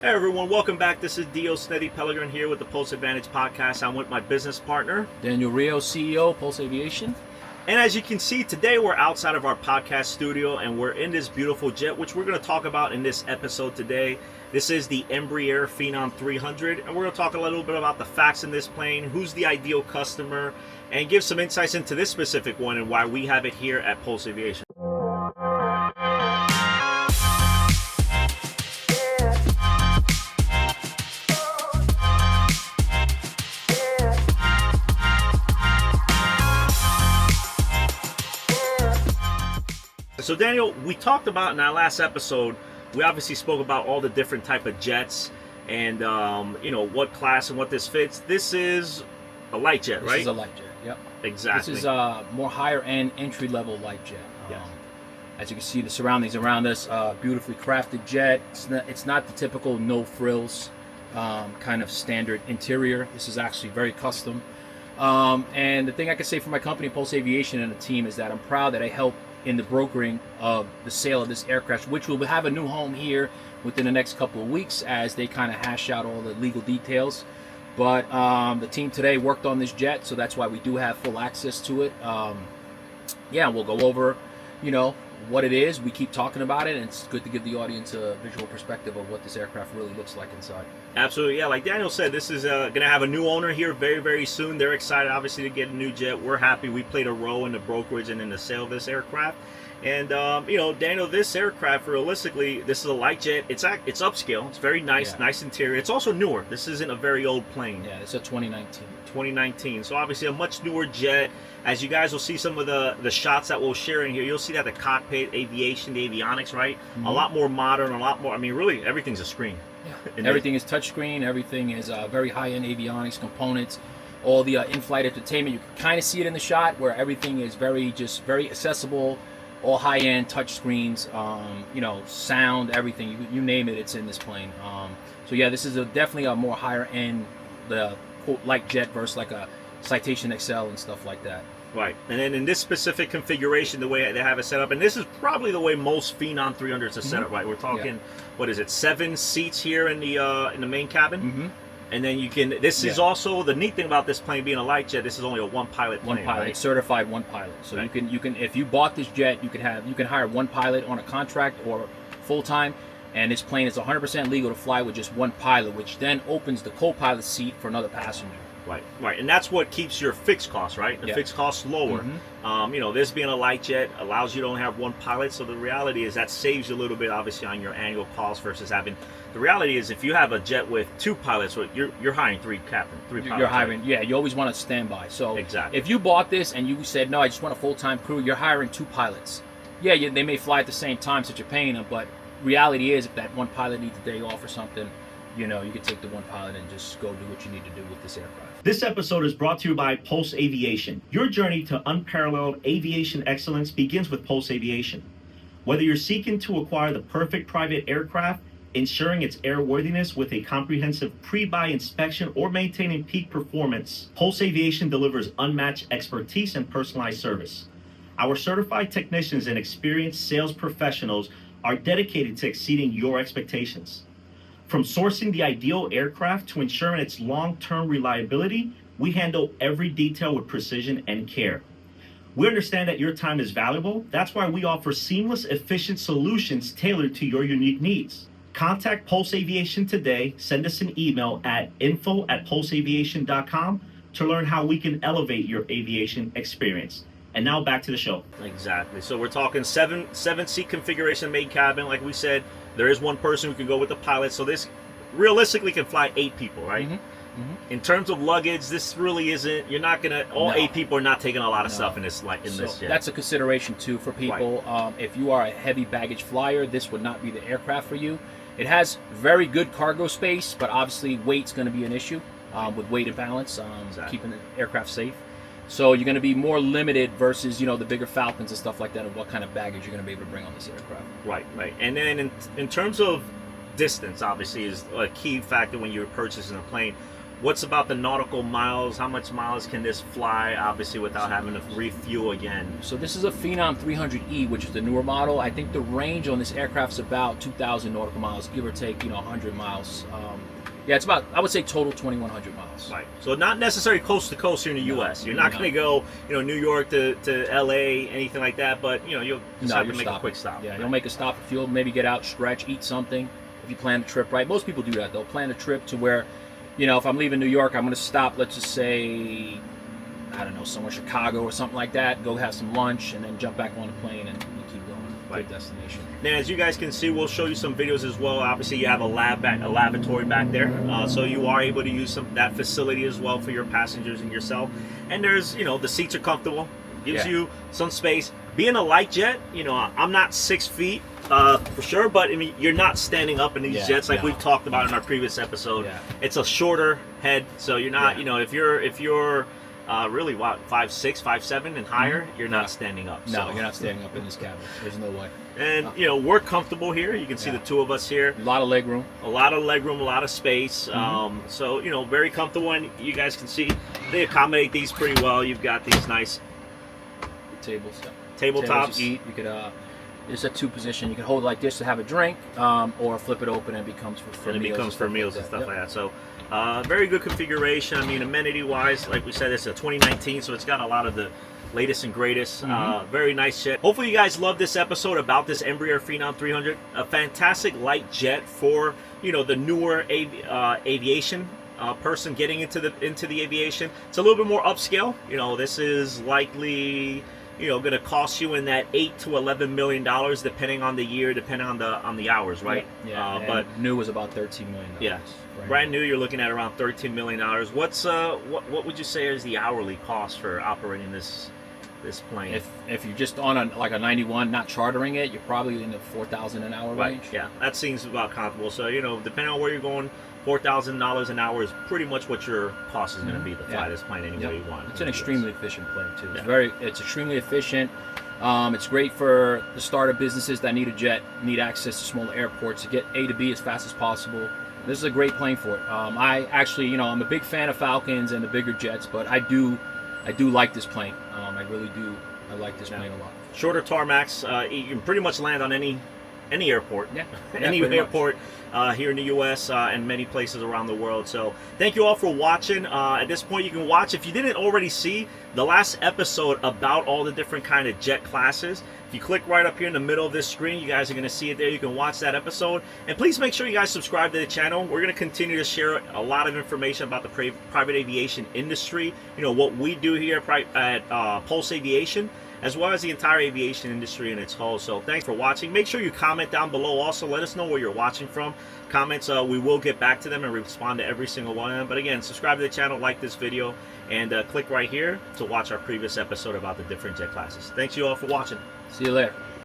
Hey everyone, welcome back. This is Dio Sneddy Pellegrin here with the Pulse Advantage podcast. I'm with my business partner, Daniel Rio, CEO, Pulse Aviation. And as you can see, today we're outside of our podcast studio and we're in this beautiful jet, which we're going to talk about in this episode today. This is the Embraer Phenom 300, and we're going to talk a little bit about the facts in this plane, who's the ideal customer, and give some insights into this specific one and why we have it here at Pulse Aviation. So Daniel, we talked about in our last episode, we obviously spoke about all the different type of jets and what class and what this fits. This is a light jet, right? This is a light jet, yep. Exactly. This is a more higher end entry level light jet. Yeah. As you can see, the surroundings around us, beautifully crafted jet. It's not the typical no frills kind of standard interior. This is actually very custom. And the thing I can say for my company, Pulse Aviation, and the team is that I'm proud that I help in the brokering of the sale of this aircraft, which will have a new home here within the next couple of weeks as they kind of hash out all the legal details. But the team today worked on this jet, so that's why we do have full access to it. We'll go over, what it is. We keep talking about it, and it's good to give the audience a visual perspective of what this aircraft really looks like inside. Absolutely, yeah. Like Daniel said, this is going to have a new owner here very, very soon. They're excited, obviously, to get a new jet. We're happy. We played a role in the brokerage and in the sale of this aircraft. And, Daniel, this aircraft, realistically, this is a light jet. It's upscale. It's very nice, nice interior. It's also newer. This isn't a very old plane. Yeah, it's a 2019. 2019. So obviously a much newer jet. As you guys will see some of the shots that we'll share in here, you'll see that the cockpit, aviation, the avionics, right? Mm-hmm. A lot more modern, a lot more, really everything's a screen. Yeah. Everything is touchscreen. Everything is very high-end avionics components. All the in-flight entertainment, you can kind of see it in the shot where everything is very accessible. All high-end touch screens, sound, everything, you name it, it's in this plane. This is definitely a more higher-end, the quote light jet versus like a Citation XL and stuff like that. Right, and then in this specific configuration, the way they have it set up, and this is probably the way most Phenom 300s are set up, right? We're talking, 7 seats here in the main cabin? Mm-hmm. And then you can, this is also, the neat thing about this plane being a light jet, this is only a one pilot plane, One pilot, right? It's certified one pilot. So you can, if you bought this jet, you can hire one pilot on a contract or full-time, and this plane is 100% legal to fly with just one pilot, which then opens the co-pilot seat for another passenger. Right, and that's what keeps your fixed costs, right? The fixed costs lower. Mm-hmm. This being a light jet allows you to only have one pilot, so the reality is that saves you a little bit, obviously, on your annual cost versus having. The reality is, if you have a jet with 2 pilots, you're hiring 3 captains, 3 pilots. You're hiring, right? You always want to stand by. So exactly. If you bought this and you said, no, I just want a full-time crew, you're hiring 2 pilots. Yeah, they may fly at the same time, so you're paying them, but reality is, if that one pilot needs a day off or something, you can take the one pilot and just go do what you need to do with this aircraft. This episode is brought to you by Pulse Aviation. Your journey to unparalleled aviation excellence begins with Pulse Aviation. Whether you're seeking to acquire the perfect private aircraft, ensuring its airworthiness with a comprehensive pre-buy inspection, or maintaining peak performance, Pulse Aviation delivers unmatched expertise and personalized service. Our certified technicians and experienced sales professionals are dedicated to exceeding your expectations. From sourcing the ideal aircraft to ensuring its long-term reliability, we handle every detail with precision and care. We understand that your time is valuable. That's why we offer seamless, efficient solutions tailored to your unique needs. Contact Pulse Aviation today. Send us an email at info@pulseaviation.com to learn how we can elevate your aviation experience. And now back to the show. Exactly. So we're talking 7-seat configuration main cabin. Like we said, there is one person who can go with the pilot. So this realistically can fly 8 people, right? Mm-hmm. Mm-hmm. In terms of luggage, this really isn't. You're not gonna. All 8 people are not taking a lot of stuff in this. This jet. That's a consideration too for people. Right. If you are a heavy baggage flyer, this would not be the aircraft for you. It has very good cargo space, but obviously weight's going to be an issue with weight and balance, keeping the aircraft safe. So you're going to be more limited versus, the bigger Falcons and stuff like that, of what kind of baggage you're going to be able to bring on this aircraft. Right. And then in terms of distance, obviously, is a key factor when you're purchasing a plane. What's about the nautical miles? How much miles can this fly, obviously, without having to refuel again? So this is a Phenom 300E, which is the newer model. I think the range on this aircraft is about 2,000 nautical miles, give or take, 100 miles. Yeah, it's about, I would say, total 2,100 miles. Right. So not necessarily coast to coast here in the U.S. You're not going to go, New York to L.A., anything like that. But you'll just have to make a quick stop. Yeah, you'll make a stop for fuel, maybe get out, stretch, eat something. If you plan a trip right, most people do that. They'll plan a trip to where, if I'm leaving New York, I'm going to stop. Let's just say, I don't know, somewhere Chicago or something like that. Go have some lunch and then jump back on the plane and keep going. Right. Good destination. Now, as you guys can see, we'll show you some videos as well. Obviously, you have a lavatory back there, so you are able to use that facility as well for your passengers and yourself. And there's, the seats are comfortable, gives you some space. Being a light jet, I'm not 6 feet for sure, but I mean, you're not standing up in these jets like we've talked about in our previous episode. It's a shorter head, so you're not, if you're really, what, 5'6", 5'7", and higher, you're not standing up. No, you're not standing up in this cabin. There's no way. And, we're comfortable here. You can see the two of us here. A lot of leg room. A lot of leg room, a lot of space. So, very comfortable. And you guys can see they accommodate these pretty well. You've got these nice tabletops. You eat. You could, it's a 2-position. You can hold it like this to have a drink, or flip it open and it becomes for meals. It becomes for meals and stuff like that. So, very good configuration. I mean, amenity-wise, like we said, it's a 2019, so it's got a lot of the latest and greatest. Very nice jet. Hopefully, you guys love this episode about this Embraer Phenom 300. A fantastic light jet for the newer aviation person getting into the aviation. It's a little bit more upscale. This is likely going to cost you in that $8 to $11 million, depending on the year, depending on the hours, right? Yeah. But new was about $13 million. Yeah. Brand new, you're looking at around $13 million. What's what would you say is the hourly cost for operating this plane? If you're just on a 91, not chartering it, you're probably in the $4,000 an hour range. Yeah, that seems about comfortable. So depending on where you're going, $4,000 an hour is pretty much what your cost is going to be to fly this plane anywhere you want. It's an extremely efficient plane too. It's extremely efficient. It's great for the startup businesses that need a jet, need access to smaller airports to get A to B as fast as possible. This is a great plane for it. I actually, I'm a big fan of Falcons and the bigger jets, but I do like this plane. I really do. I like this plane a lot. Shorter tarmacs. You can pretty much land on any airport. Any airport here in the U.S. And many places around the world. So thank you all for watching. At this point, you can watch, if you didn't already see, the last episode about all the different kind of jet classes. If you click right up here in the middle of this screen, you guys are going to see it there. You can watch that episode. And please make sure you guys subscribe to the channel. We're going to continue to share a lot of information about the private aviation industry. What we do here at Pulse Aviation, as well as the entire aviation industry in its whole. So thanks for watching. Make sure you comment down below. Also, let us know where you're watching from. Comments, we will get back to them and respond to every single one of them. But again, subscribe to the channel, like this video, and click right here to watch our previous episode about the different jet classes. Thanks you all for watching. See you later.